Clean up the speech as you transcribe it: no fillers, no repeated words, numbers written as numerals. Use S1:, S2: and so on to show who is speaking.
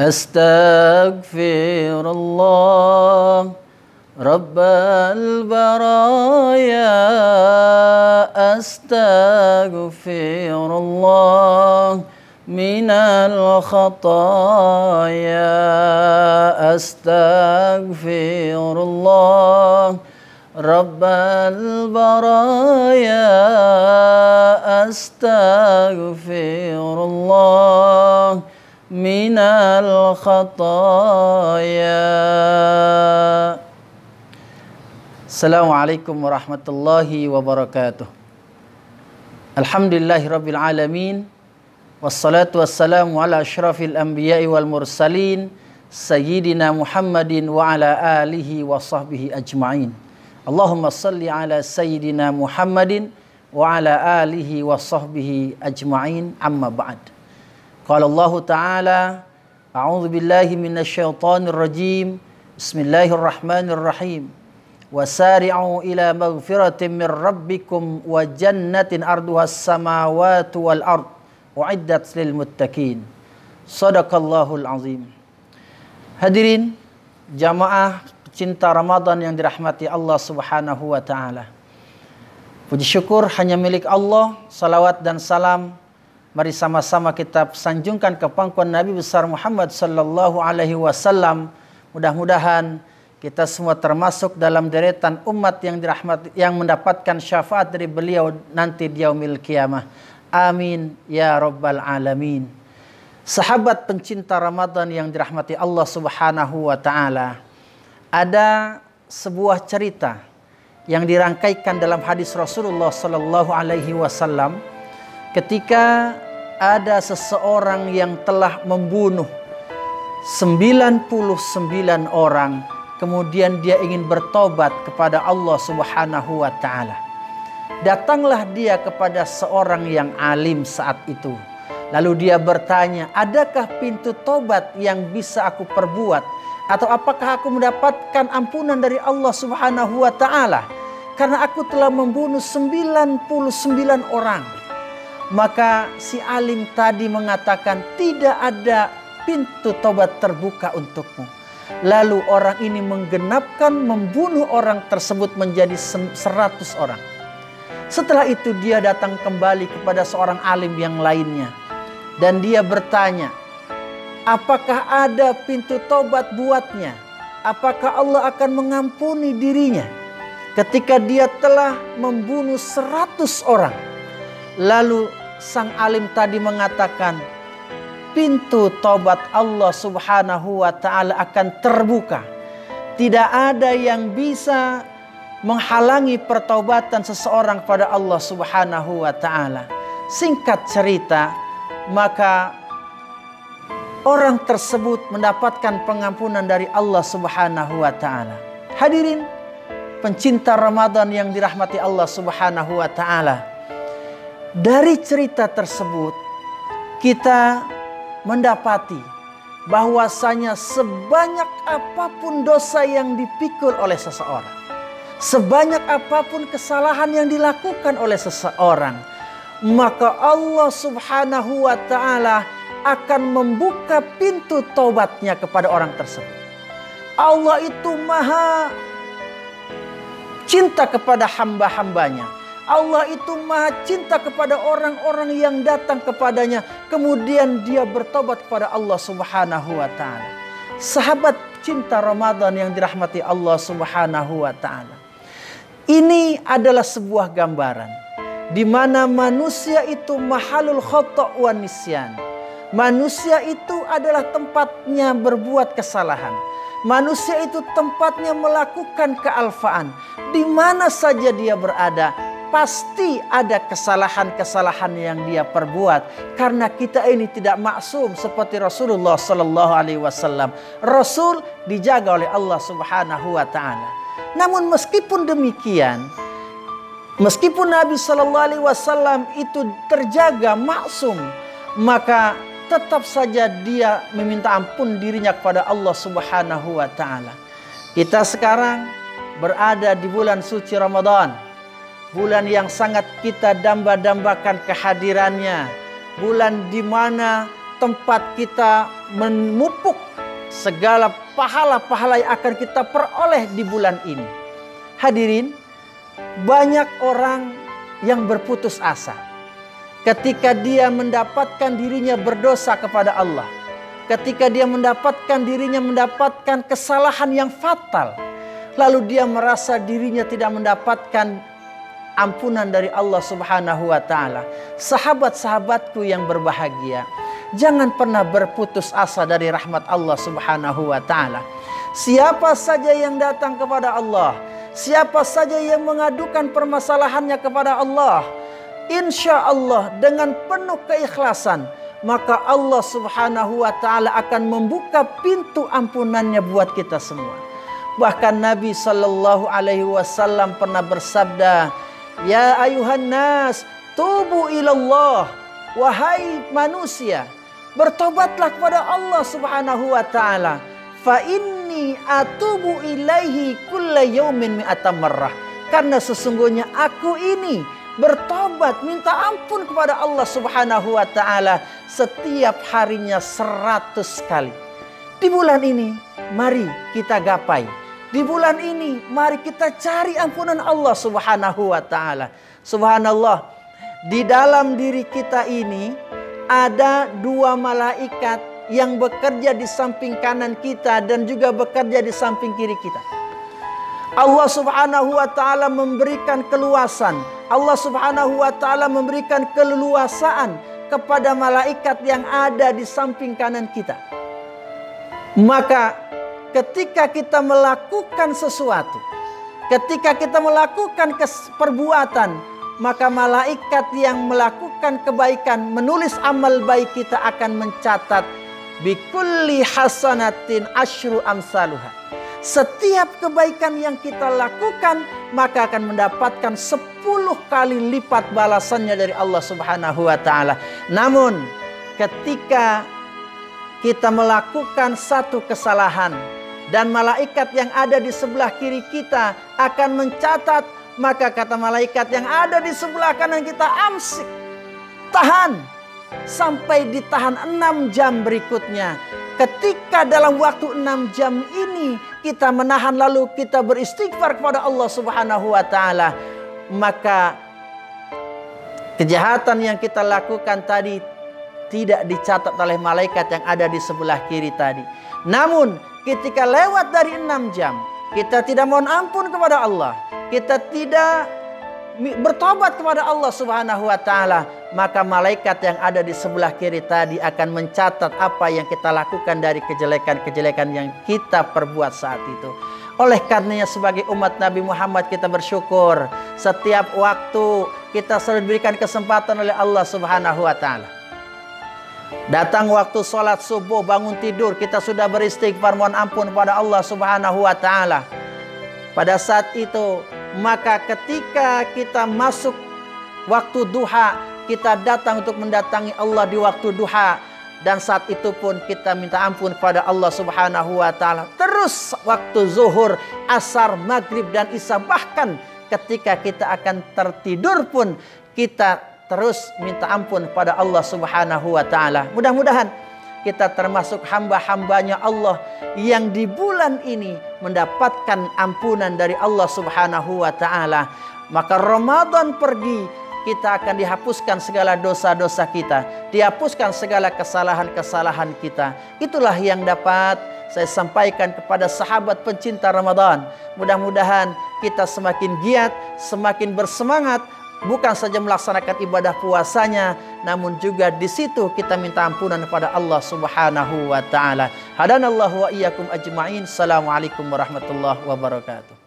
S1: Astaghfirullah Rabbal baraya. Astaghfirullah minal khataya. Astaghfirullah Rabbal baraya. Astaghfirullah minal khataya. Assalamualaikum warahmatullahi wabarakatuh. Alhamdulillahirabbil alamin. Wassalatu wassalamu ala asyrafil anbiya'i wal mursalin sayyidina Muhammadin wa ala alihi wa sahbihi ajma'in. Allahumma salli ala sayyidina Muhammadin wa ala alihi wa sahbihi ajma'in, amma ba'd. Qala Allah Ta'ala, a'udzu billahi minasyaitonir rajim. Bismillahirrahmanirrahim. Wasari'u ila maghfiratin min rabbikum wa jannatin arduhas samawati wal ard uiddat lil muttaqin. Shadaqallahul azim. Hadirin jamaah pecinta Ramadan yang dirahmati Allah Subhanahu wa taala. Puji syukur hanya milik Allah. Salawat dan salam mari sama-sama kita sanjungkan ke pangkuan Nabi besar Muhammad sallallahu alaihi wasallam. Mudah-mudahan kita semua termasuk dalam deretan umat yang dirahmati, yang mendapatkan syafaat dari beliau nanti di yaumil qiyamah. Amin ya rabbal alamin. Sahabat pencinta Ramadan yang dirahmati Allah Subhanahu wa taala. Ada sebuah cerita yang dirangkaikan dalam hadis Rasulullah sallallahu alaihi wasallam ketika ada seseorang yang telah membunuh 99 orang. Kemudian dia ingin bertobat kepada Allah Subhanahu wa ta'ala. Datanglah dia kepada seorang yang alim saat itu. Lalu dia bertanya, adakah pintu tobat yang bisa aku perbuat? Atau apakah aku mendapatkan ampunan dari Allah Subhanahu wa ta'ala? Karena aku telah membunuh 99 orang. Maka si alim tadi mengatakan, tidak ada pintu tobat terbuka untukmu. Lalu orang ini menggenapkan membunuh orang tersebut menjadi 100 orang. Setelah itu dia datang kembali kepada seorang alim yang lainnya. Dan dia bertanya, apakah ada pintu tobat buatnya? Apakah Allah akan mengampuni dirinya ketika dia telah membunuh 100 orang? Lalu sang alim tadi mengatakan, pintu tobat Allah Subhanahu wa ta'ala akan terbuka. Tidak ada yang bisa menghalangi pertaubatan seseorang kepada Allah Subhanahu wa ta'ala. Singkat cerita, maka orang tersebut mendapatkan pengampunan dari Allah Subhanahu wa ta'ala. Hadirin pencinta Ramadan yang dirahmati Allah Subhanahu wa ta'ala. Dari cerita tersebut kita mendapati bahwasanya sebanyak apapun dosa yang dipikul oleh seseorang, sebanyak apapun kesalahan yang dilakukan oleh seseorang, maka Allah Subhanahu wa ta'ala akan membuka pintu taubatnya kepada orang tersebut. Allah itu maha cinta kepada hamba-hambanya. Allah itu maha cinta kepada orang-orang yang datang kepadanya. Kemudian dia bertobat kepada Allah Subhanahu wa ta'ala. Sahabat cinta Ramadan yang dirahmati Allah Subhanahu wa ta'ala. Ini adalah sebuah gambaran di mana manusia itu mahalul khata' wa nisyan. Manusia itu adalah tempatnya berbuat kesalahan. Manusia itu tempatnya melakukan kealfaan. Di mana saja dia berada, pasti ada kesalahan-kesalahan yang dia perbuat. Karena kita ini tidak maksum seperti Rasulullah Sallallahu Alaihi Wasallam. Rasul dijaga oleh Allah Subhanahu Wa Taala. Namun meskipun demikian, meskipun Nabi Sallallahu Alaihi Wasallam itu terjaga maksum, maka tetap saja dia meminta ampun dirinya kepada Allah Subhanahu Wa Taala. Kita sekarang berada di bulan suci Ramadan. Bulan yang sangat kita damba-dambakan kehadirannya. Bulan di mana tempat kita memupuk segala pahala-pahala yang akan kita peroleh di bulan ini. Hadirin, banyak orang yang berputus asa ketika dia mendapatkan dirinya berdosa kepada Allah, ketika dia mendapatkan dirinya mendapatkan kesalahan yang fatal, lalu dia merasa dirinya tidak mendapatkan ampunan dari Allah Subhanahu wa taala. Sahabat-sahabatku yang berbahagia, jangan pernah berputus asa dari rahmat Allah Subhanahu wa taala. Siapa saja yang datang kepada Allah, siapa saja yang mengadukan permasalahannya kepada Allah, insya Allah dengan penuh keikhlasan, maka Allah Subhanahu wa taala akan membuka pintu ampunannya buat kita semua. Bahkan Nabi sallallahu alaihi wasallam pernah bersabda, "Ya ayuhan nas, tubu ilallah." Wahai manusia, bertobatlah kepada Allah Subhanahu wa taala. Fa inni atubu ilaihi kulla yaumin mi'ata marrah. Karena sesungguhnya aku ini bertobat minta ampun kepada Allah Subhanahu wa taala setiap harinya 100 kali. Di bulan ini mari kita gapai. Di bulan ini mari kita cari ampunan Allah Subhanahu wa taala. Subhanallah, di dalam diri kita ini ada 2 malaikat yang bekerja di samping kanan kita dan juga bekerja di samping kiri kita. Allah Subhanahu wa taala memberikan keluasan. Allah Subhanahu wa taala memberikan keleluasaan kepada malaikat yang ada di samping kanan kita. Maka ketika kita melakukan sesuatu, ketika kita melakukan perbuatan, maka malaikat yang melakukan kebaikan menulis amal baik kita akan mencatat bikulli hasanatin asyru amsaluha. Setiap kebaikan yang kita lakukan maka akan mendapatkan 10 kali lipat balasannya dari Allah Subhanahu wa taala. Namun ketika kita melakukan satu kesalahan dan malaikat yang ada di sebelah kiri kita akan mencatat, maka kata malaikat yang ada di sebelah kanan kita, amsik, tahan, sampai ditahan 6 jam berikutnya. Ketika dalam waktu 6 jam ini kita menahan lalu kita beristighfar kepada Allah Subhanahu wa taala, maka kejahatan yang kita lakukan tadi tidak dicatat oleh malaikat yang ada di sebelah kiri tadi. Namun ketika lewat dari 6 jam, kita tidak mohon ampun kepada Allah, kita tidak bertobat kepada Allah Subhanahu wa taala, maka malaikat yang ada di sebelah kiri tadi akan mencatat apa yang kita lakukan dari kejelekan-kejelekan yang kita perbuat saat itu. Oleh karenanya sebagai umat Nabi Muhammad kita bersyukur setiap waktu kita selalu diberikan kesempatan oleh Allah Subhanahu wa taala. Datang waktu sholat subuh, bangun tidur, kita sudah beristighfar mohon ampun kepada Allah Subhanahu wa taala. Pada saat itu, maka ketika kita masuk waktu duha, kita datang untuk mendatangi Allah di waktu duha, dan saat itu pun kita minta ampun kepada Allah Subhanahu wa taala. Terus waktu zuhur, asar, maghrib dan isya, bahkan ketika kita akan tertidur pun kita terus minta ampun pada Allah Subhanahu wa taala. Mudah-mudahan kita termasuk hamba-hambanya Allah yang di bulan ini mendapatkan ampunan dari Allah Subhanahu wa taala. Maka Ramadan pergi, kita akan dihapuskan segala dosa-dosa kita, dihapuskan segala kesalahan-kesalahan kita. Itulah yang dapat saya sampaikan kepada sahabat pencinta Ramadan. Mudah-mudahan kita semakin giat, semakin bersemangat, bukan saja melaksanakan ibadah puasanya, namun juga di situ kita minta ampunan kepada Allah Subhanahu wa taala. Hadanallahu wa iyyakum ajma'in. Assalamualaikum warahmatullahi wabarakatuh.